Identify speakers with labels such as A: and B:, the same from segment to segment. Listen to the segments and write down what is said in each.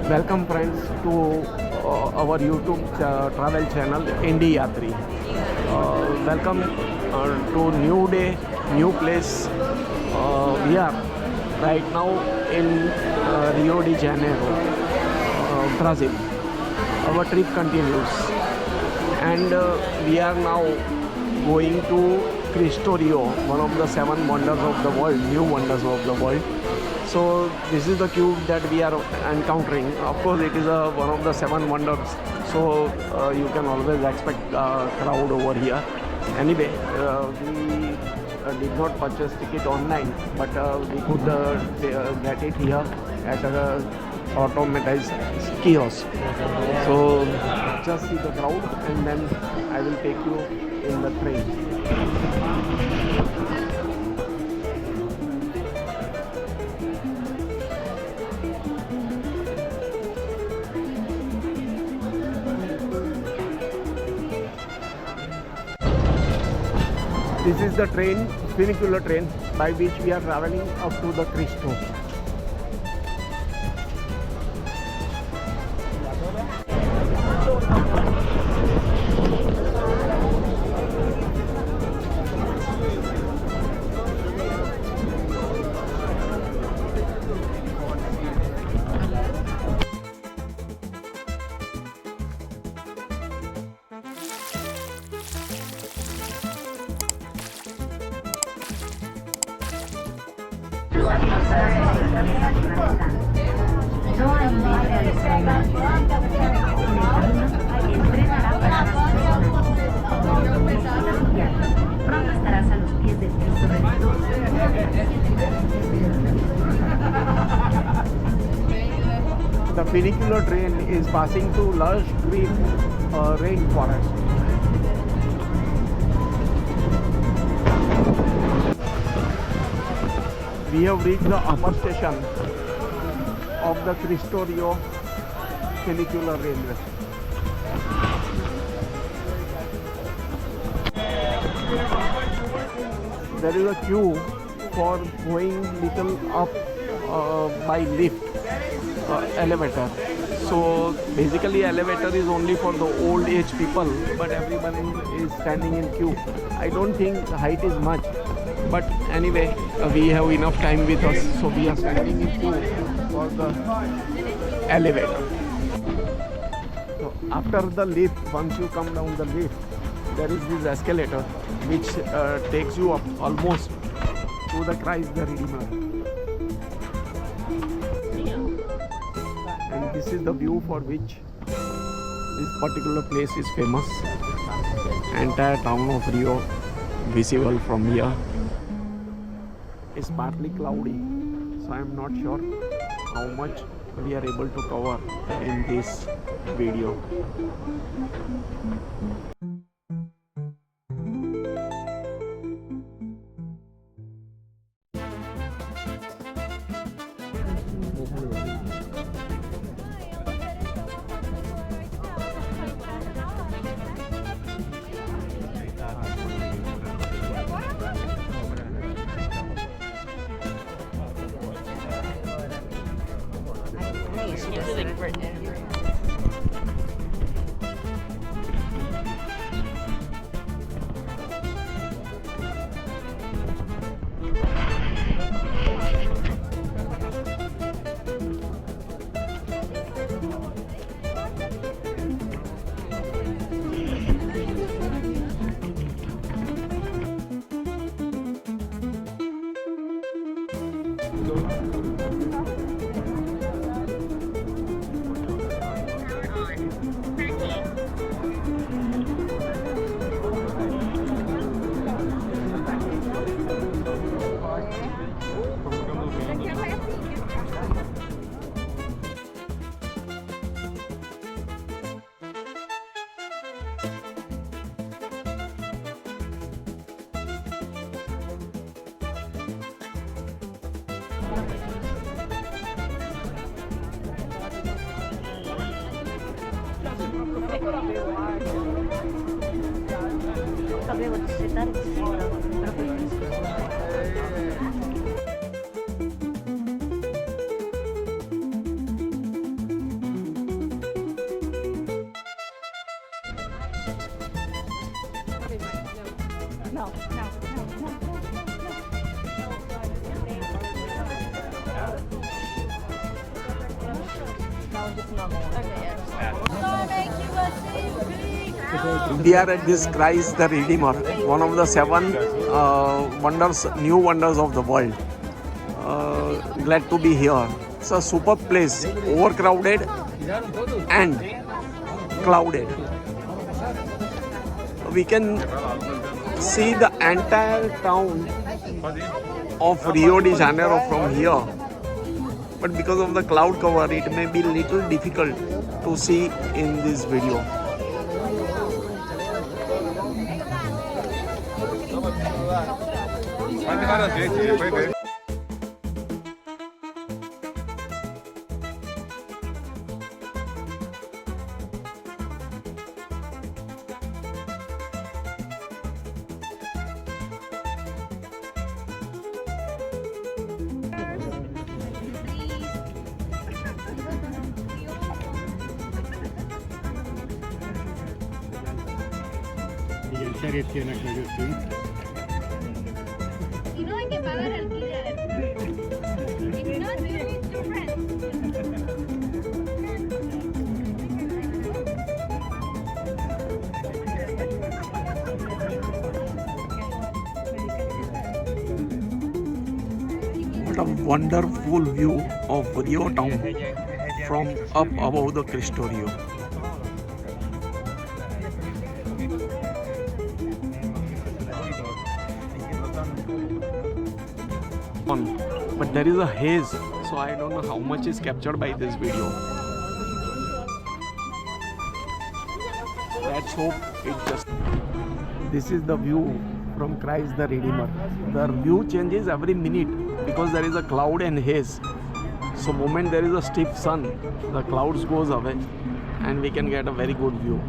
A: Welcome friends to our YouTube travel channel Indie Yatri. Welcome to new day, new place. We are right now in Rio De Janeiro, Brazil. Our trip continues and we are now going to Cristo Rio, one of the 7 wonders of the world, new wonders of the world. So this is the cube that we are encountering. Of course it is one of the 7 wonders, so you can always expect a crowd over here. Anyway, we did not purchase ticket online, but we could get it here at a automated kiosk. So just see the crowd and then I will take you in the train. This is the train, funicular train, by which we are traveling up to the Cristo.
B: No hay límite adicional. En el camino entrenará para pronto estarás a los pies del Cristo Redentor.
A: The funicular train is passing through lush green rainforest. We have reached the upper station of the Cristo Rio funicular railway. There is a queue for going little up by lift, elevator. So basically elevator is only for the old age people, but everyone is standing in queue. I don't think the height is much, but anyway we have enough time with us, so we are standing in queue for the elevator. So after the lift, once you come down the lift, there is this escalator which takes you up almost to the Christ the Redeemer. And this is the view for which this particular place is famous. Entire town of Rio visible from here. It's partly cloudy, so I am not sure how much we are able to cover in this video.
B: Sapevo di aspettare che si però poi
A: We are at this Christ the Redeemer, one of the seven new wonders of the world. Glad to be here. It's a superb place, overcrowded and clouded. We can see the entire town of Rio De Janeiro from here, but because of the cloud cover it may be little difficult to see in this video.
C: Serjetjének mögöttünk.
A: What a wonderful view of Rio town from up above the Cristo Rio. But there is a haze, so I don't know how much is captured by this video. Let's hope it just... This is the view from Christ the Redeemer. The view changes every minute because there is a cloud and haze. So moment there is a stiff sun, the clouds goes away and we can get a very good view.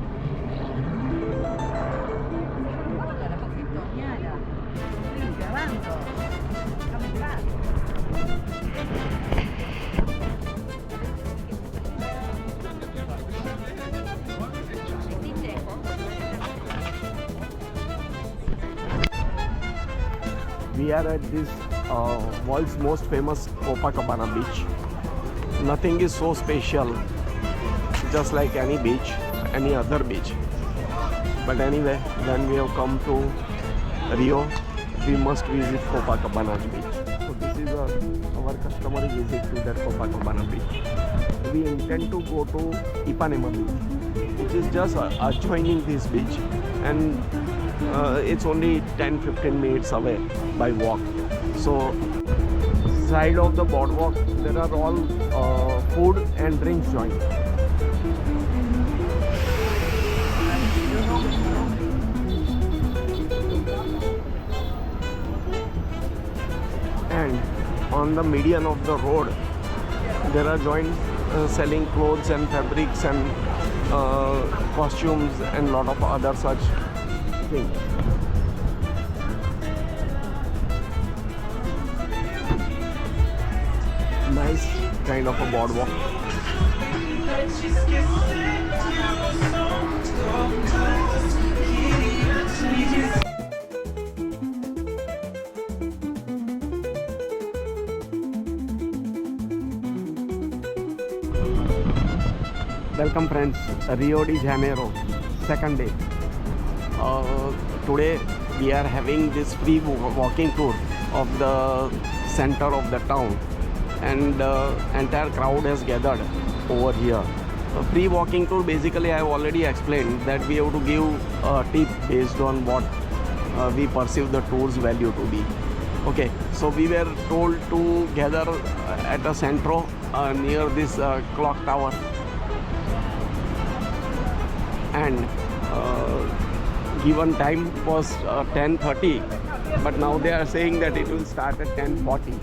A: We are at this world's most famous Copacabana beach. Nothing is so special, just like any beach, any other beach. But anyway, when we have come to Rio, we must visit Copacabana beach. So this is our customary visit to that Copacabana beach. We intend to go to IPANEMA beach, which is just adjoining this beach, and it's only 10-15 minutes away by walk. So side of the boardwalk there are all food and drinks joints. And on the median of the road there are joints selling clothes and fabrics and costumes and lot of other such things. Nice kind of a boardwalk. Welcome friends, Rio De Janeiro, second day. Today we are having this free walking tour of the center of the town, and the entire crowd has gathered over here. A free walking tour, basically I have already explained that we have to give a tip based on what we perceive the tour's value to be. Okay, so we were told to gather at a centro near this clock tower, and given time was 10:30, but now they are saying that it will start at 10:40.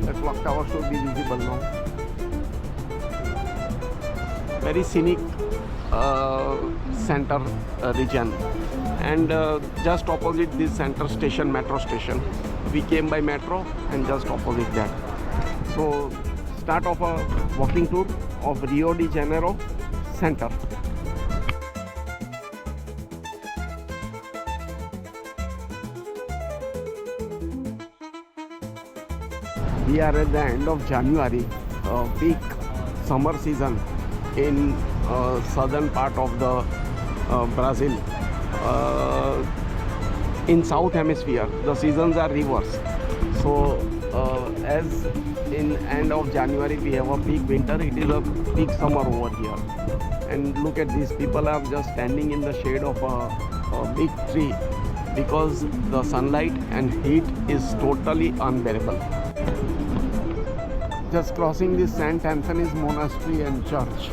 A: The clock tower should be visible now. Very scenic center region, and just opposite this center station, metro station. We came by metro and just opposite that. So start of a walking tour of Rio De Janeiro center. We are at the end of January, peak summer season, in southern part of the Brazil. In south hemisphere the seasons are reversed, so as in end of January we have a peak winter, it is a peak summer over here. And look at these people are just standing in the shade of a big tree because the sunlight and heat is totally unbearable. Just crossing this St. Anthony's Monastery and Church.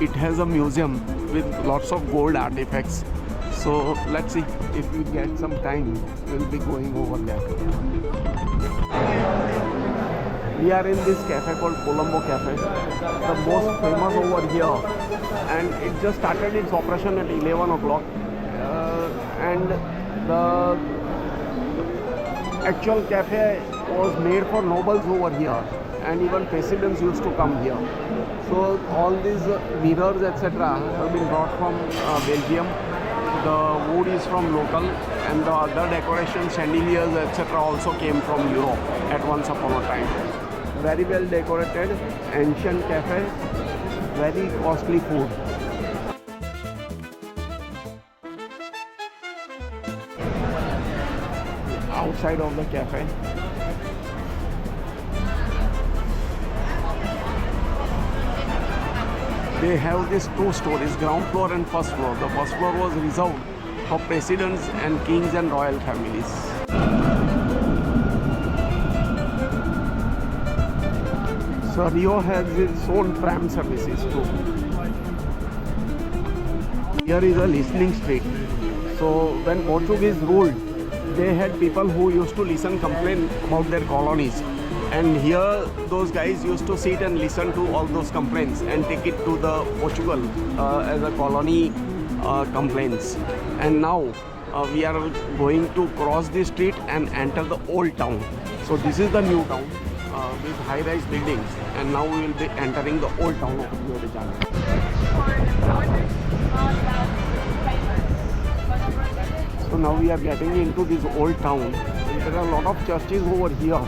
A: It has a museum with lots of gold artifacts. So let's see, if we get some time, we'll be going over there. We are in this cafe called Colombo Cafe, the most famous over here. And it just started its operation at 11 o'clock. And the actual cafe was made for nobles over here. And even presidents used to come here. So all these mirrors etc. have been brought from Belgium. The wood is from local, and the other decoration, chandeliers etc. also came from Europe at once upon a time. Very well decorated, ancient cafe, very costly food. Outside of the cafe. They have these two stories, ground floor and first floor. The first floor was reserved for presidents and kings and royal families. So Rio has its own tram services too. Here is a listening street. So when Portuguese ruled, they had people who used to listen, complain about their colonies. And here those guys used to sit and listen to all those complaints and take it to the Portugal as a colony complaints. And now we are going to cross the street and enter the old town. So this is the new town with high-rise buildings, and now we will be entering the old town of Rio De Janeiro. So now we are getting into this old town. There are a lot of churches over here,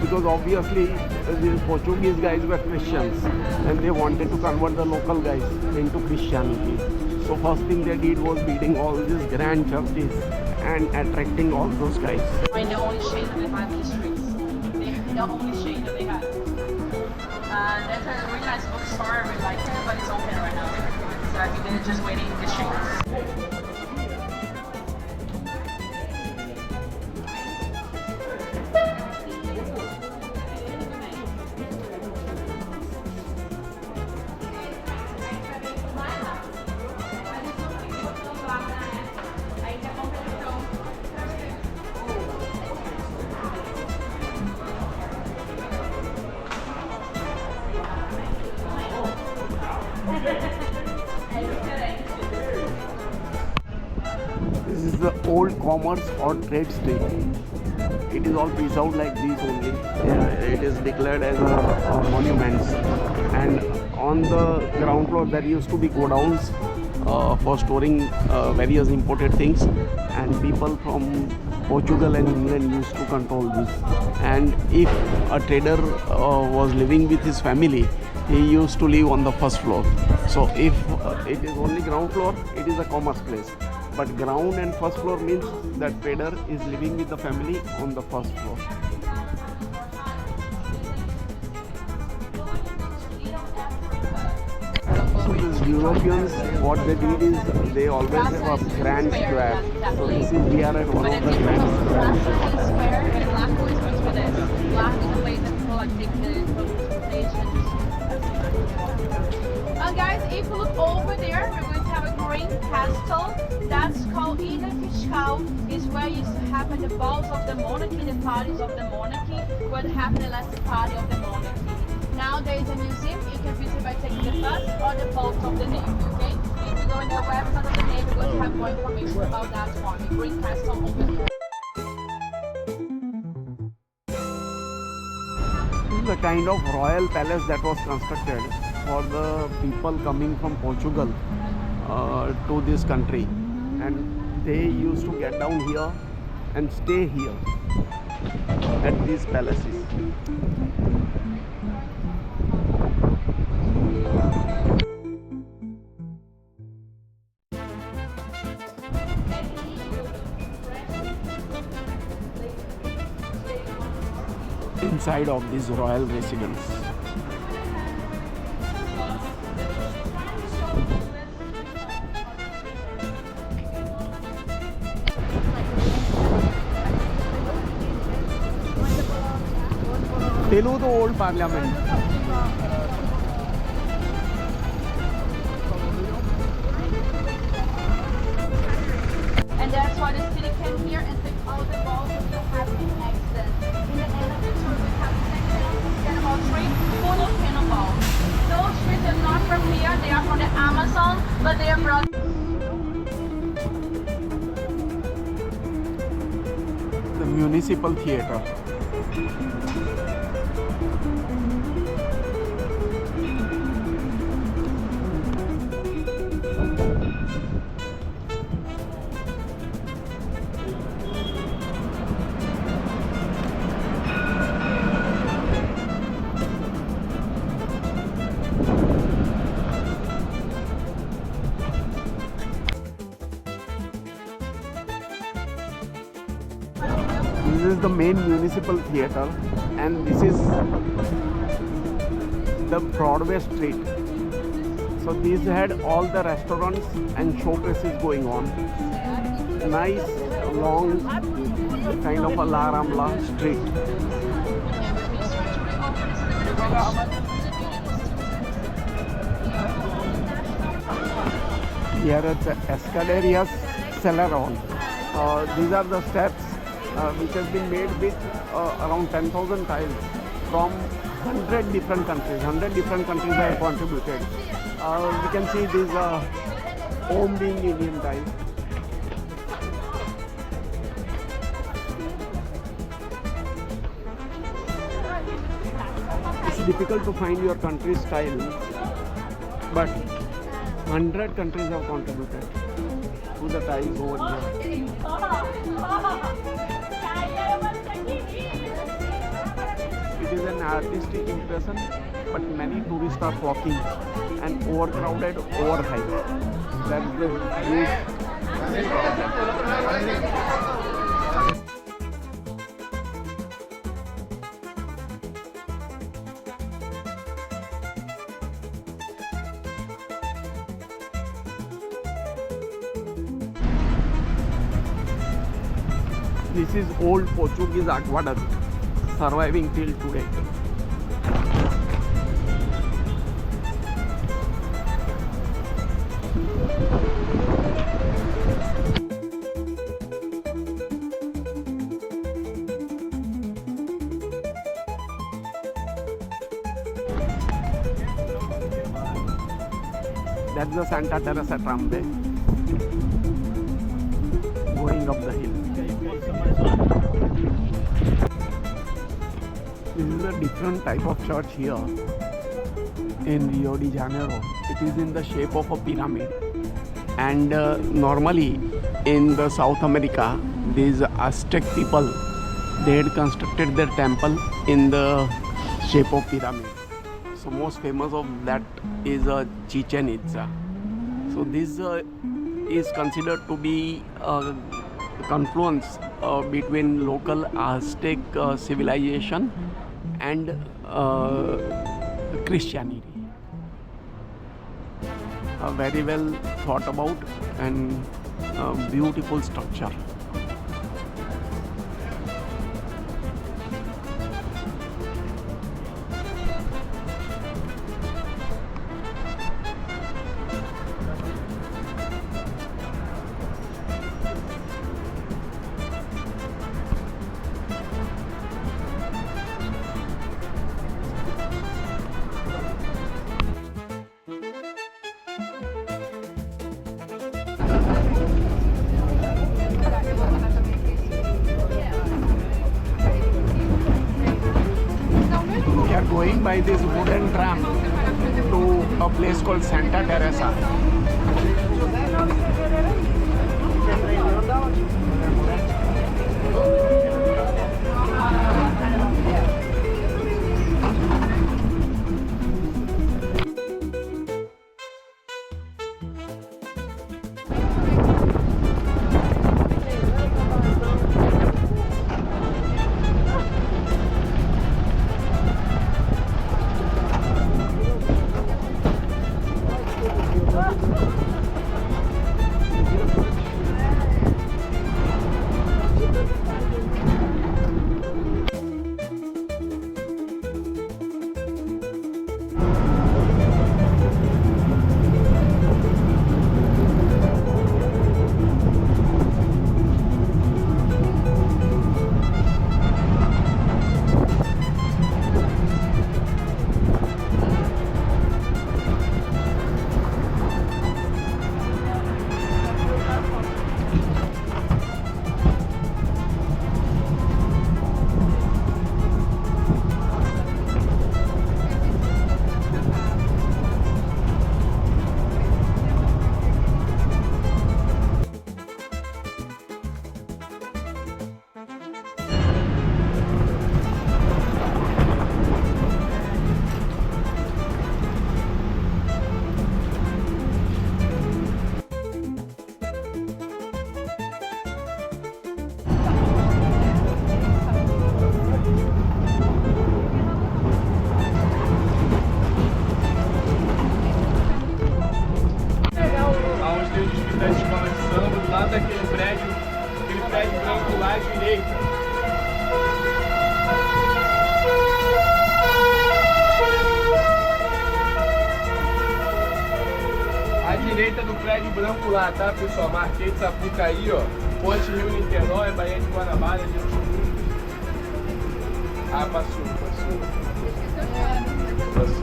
A: because obviously the Portuguese guys were Christians and they wanted to convert the local guys into Christianity. So first thing they did was building all these grand churches and attracting all those guys.
B: Find the only shade that they have in the streets. The only shade that they have. That's a really nice bookstore. I really like it, but it's open right now. So I think they're just waiting in the shades.
A: This is the old commerce or trade street. It is all preserved like this only. It is declared as a monument. And on the ground floor there used to be godowns for storing various imported things, and people from Portugal and England used to control this. And if a trader was living with his family, he used to live on the first floor. So if it is only ground floor, it is a commerce place. But ground and first floor means that trader is living with the family on the first floor. So these Europeans, what they did is they always have a grand square. So this is we are at one of the grand squares.
B: Guys, if you look over there, we're going to have a green castle. That's called Ilha Fiscal. Is where used to happen the balls of the monarchy, the parties of the monarchy, where they happen the last party of the monarchy. Now there is a museum. You can visit by taking the bus or the boat of the Navy. Okay? If you go in the website of the Navy, we're going to have more information about that one. The green castle over here.
A: This is a kind of royal palace that was constructed for the people coming from Portugal to this country, and they used to get down here and stay here at these palaces. inside of this royal residence. Telugu Old Parliament.
B: And that's why the city came here and took all the balls that you have in accident. In the end of the tour, we have the section Cannonball Street full of cannonballs. Those streets are not from here, they are from the Amazon, but they are brought.
A: The Municipal Theatre. This is the main municipal theatre, and this is the Broadway street. So these had all the restaurants and showcases going on. Nice long kind of a La Rambla street. Here at the Escalerias Celeron. These are the steps which has been made with around 10,000 tiles from 100 different countries. 100 different countries have contributed. We can see this home being Indian tile. It's difficult to find your country's style, but 100 countries have contributed to the tiles over here. It is an artistic impression, but many tourists are flocking and overcrowded, overhyped. That is the huge problem. This is old Portuguese aqueduct, surviving till today. That's the Santa Teresa tramway going up the hill. This is a different type of church here in Rio De Janeiro. It is in the shape of a pyramid, and normally in the South America, these Aztec people, they had constructed their temple in the shape of pyramid. So most famous of that is Chichen Itza. So this is considered to be a confluence between local Aztec civilization and Christianity. Very well thought about and beautiful structure. Going by this wooden tram to a place called Santa Teresa. de branco lá, tá, pessoal? Marquei de Sapucaí, ó. Ponte Rio Niterói, Baía de Guanabara, Getúlio. Ah, passou.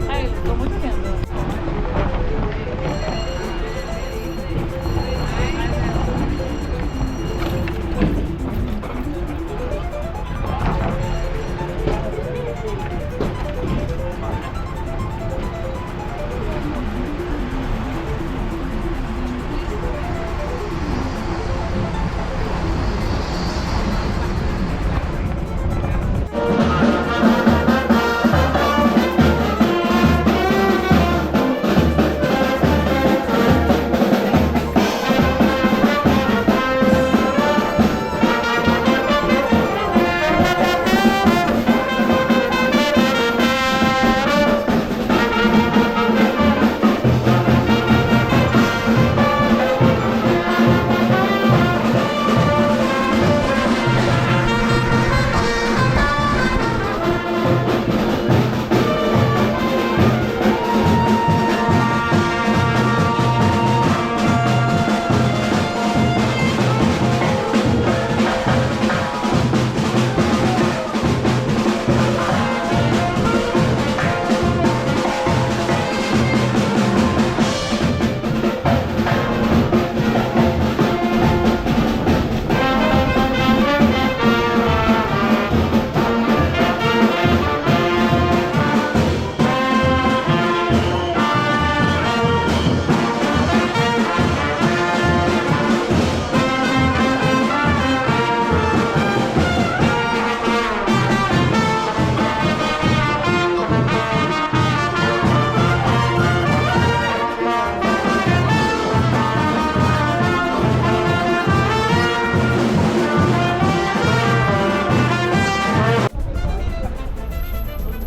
B: Ai, eu tô muito vendo.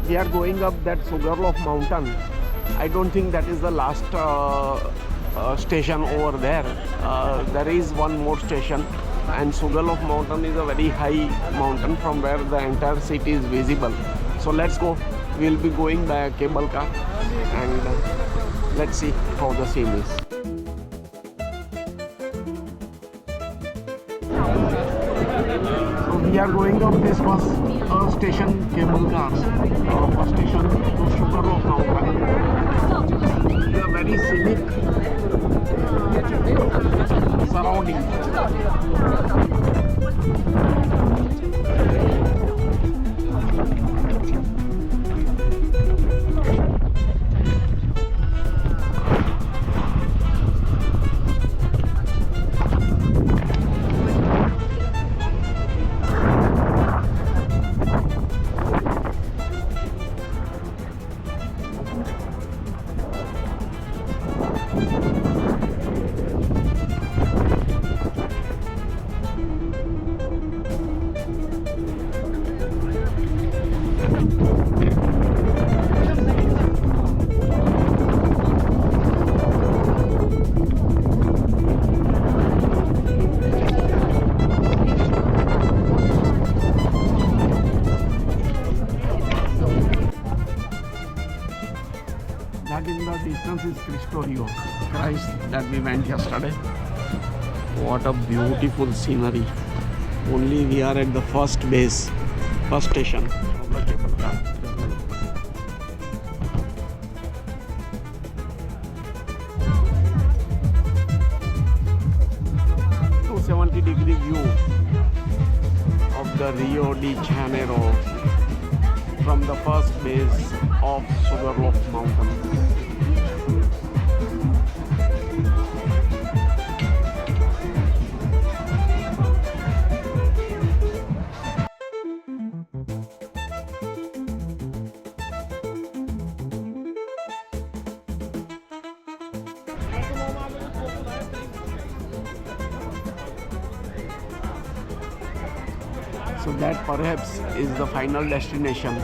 A: We are going up that Sugarloaf Mountain. I don't think that is the last station over there. There is one more station, and Sugarloaf Mountain is a very high mountain from where the entire city is visible. So let's go. We'll be going by a cable car, and let's see how the scene is. So we are going up this first station cable cars. First station to Sugarloaf Mountain. They are very scenic surroundings. That in the distance is Cristo Rio, Christ that we went yesterday. What a beautiful scenery. Only we are at the first base, first station of the cable car. 270-degree view of the Rio De Janeiro from the first base of Sugarloaf Mountain. So that perhaps is the final destination.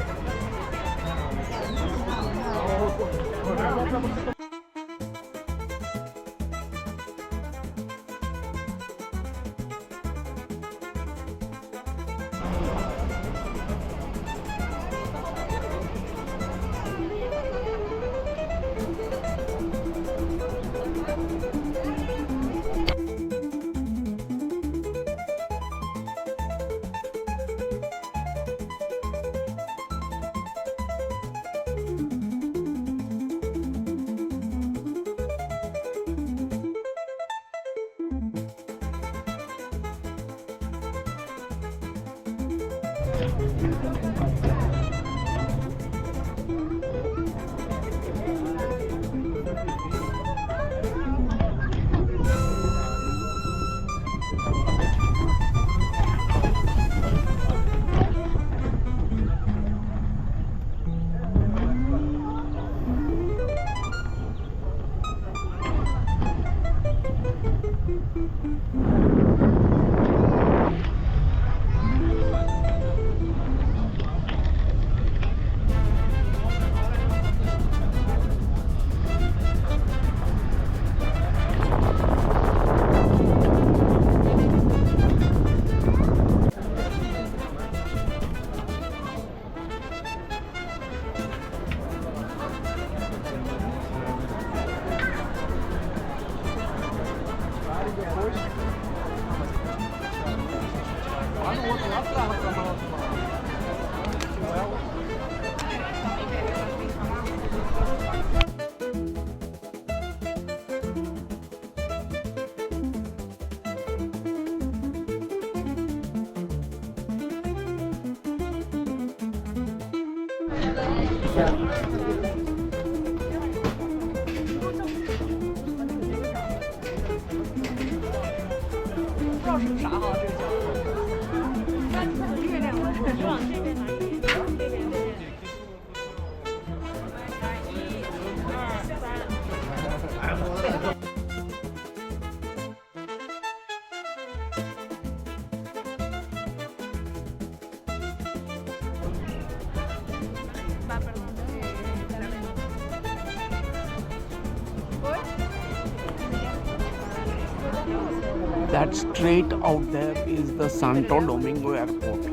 A: That straight out there is the Santo Domingo airport.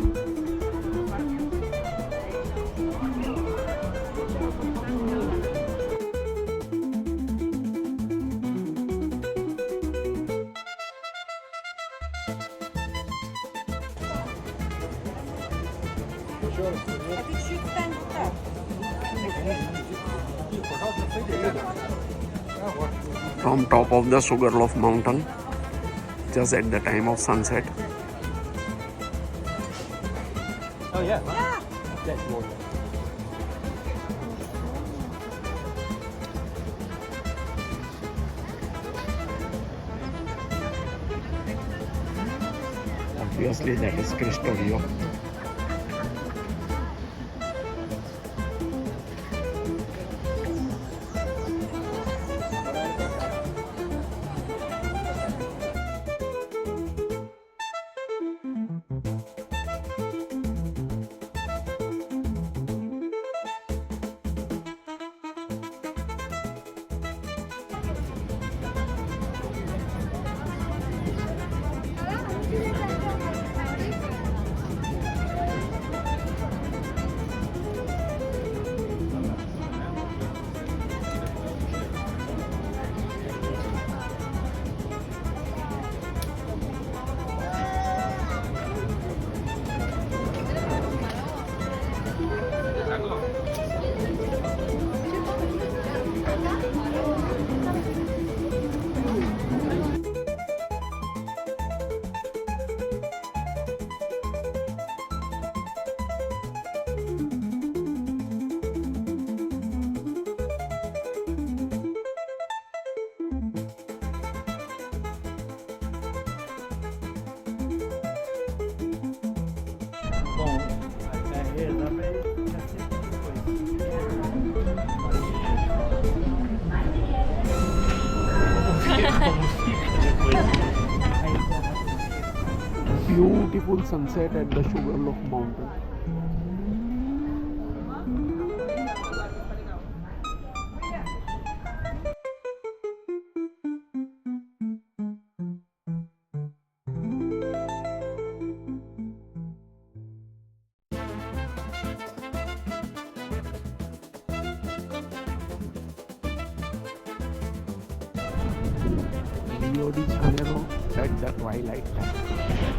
A: From top of the Sugarloaf Mountain, just at the time of sunset.
C: Oh yeah. That's water.
A: Obviously, that is Cristo Rio. Beautiful sunset at the Sugarloaf Mountain. Rio De Janeiro at the twilight time.